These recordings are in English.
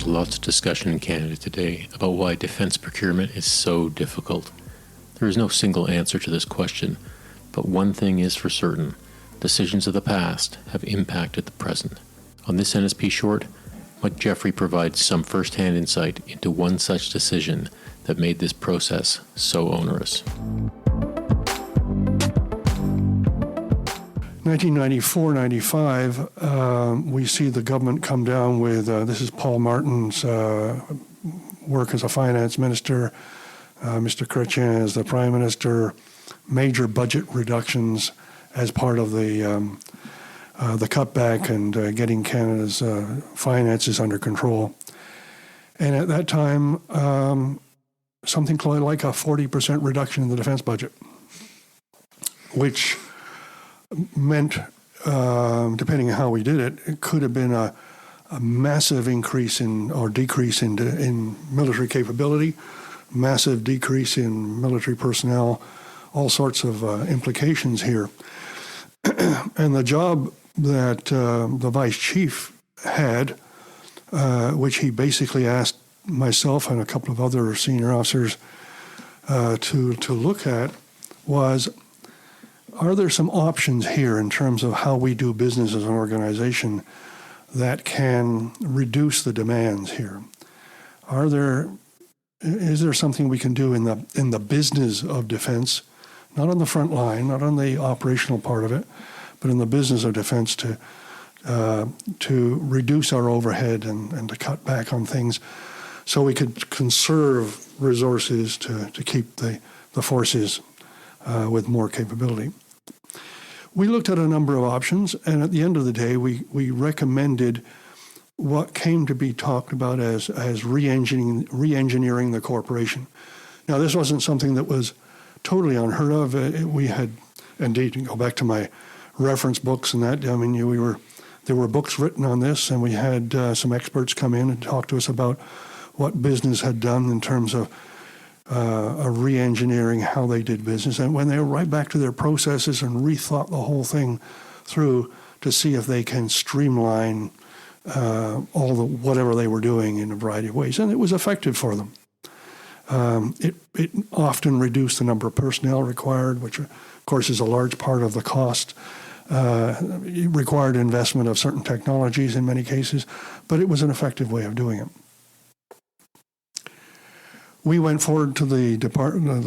There's lots of discussion in Canada today about why defense procurement is so difficult. There is no single answer to this question, but one thing is for certain: decisions of the past have impacted the present. On this NSP Short, Mike Jeffery provides some first-hand insight into one such decision that made this process so onerous. 1994-95, we see the government come down with, this is Paul Martin's work as a finance minister, Mr. Chrétien as the prime minister, major budget reductions as part of the cutback and getting Canada's finances under control. And at that time, something like a 40% reduction in the defense budget, which meant, depending on how we did it, it could have been a massive increase in or decrease in military capability, massive decrease in military personnel, all sorts of implications here. And the job that the vice chief had, which he basically asked myself and a couple of other senior officers to look at, was, are there some options here in terms of how we do business as an organization that can reduce the demands here? Is there something we can do in the business of defense, not on the front line, not on the operational part of it, but in the business of defense to reduce our overhead and to cut back on things so we could conserve resources to keep the forces with more capability? We looked at a number of options, and at the end of the day, we recommended what came to be talked about as re-engineering the corporation. Now, this wasn't something that was totally unheard of. We had, indeed, you go back to my reference books and that, I mean, there were books written on this, and we had some experts come in and talk to us about what business had done in terms of re-engineering how they did business. And when they were right back to their processes and rethought the whole thing through to see if they can streamline whatever they were doing in a variety of ways. And it was effective for them. It often reduced the number of personnel required, which of course is a large part of the cost. It required investment of certain technologies in many cases, but it was an effective way of doing it. We went forward to the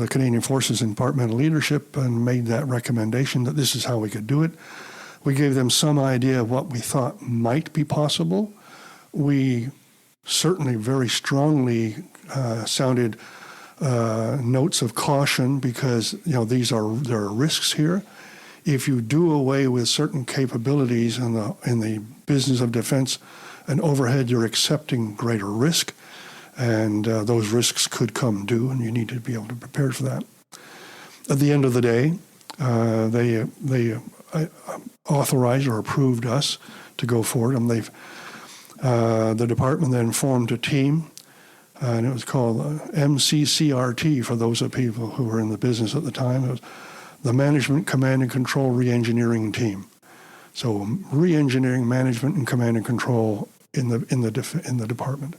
Canadian Forces and departmental leadership and made that recommendation that this is how we could do it. We gave them some idea of what we thought might be possible. We certainly very strongly sounded notes of caution because there are risks here. If you do away with certain capabilities in the business of defense and overhead, you're accepting greater risk. And those risks could come due, and you need to be able to prepare for that. At the end of the day, they authorized or approved us to go forward, and the department then formed a team, and it was called MCCRT for those of people who were in the business at the time. It was the Management, Command and Control Re-Engineering Team. So re-engineering, management, and command and control in the department.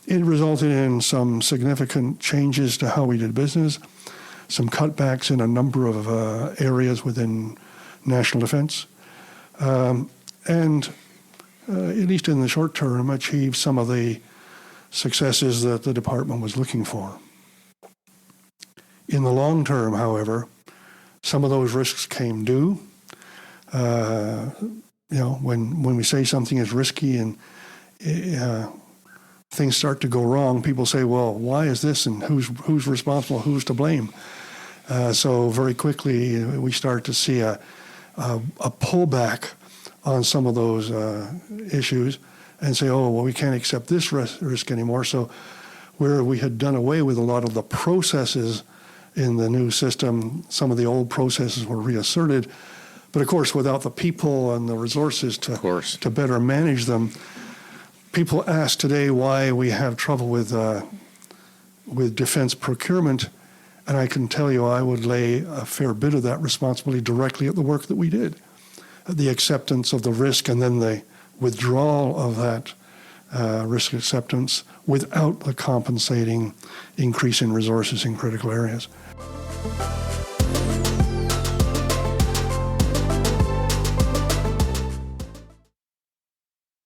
It resulted in some significant changes to how we did business, some cutbacks in a number of areas within national defense, and at least in the short term, achieved some of the successes that the department was looking for. In the long term, however, some of those risks came due. When we say something is risky and things start to go wrong, people say, well, why is this and who's responsible, who's to blame? So very quickly we start to see a pullback on some of those issues and say, oh, well, we can't accept this risk anymore. So where we had done away with a lot of the processes in the new system, some of the old processes were reasserted. But of course, without the people and the resources to better manage them, people ask today why we have trouble with defense procurement, and I can tell you I would lay a fair bit of that responsibility directly at the work that we did, the acceptance of the risk and then the withdrawal of that risk acceptance without the compensating increase in resources in critical areas.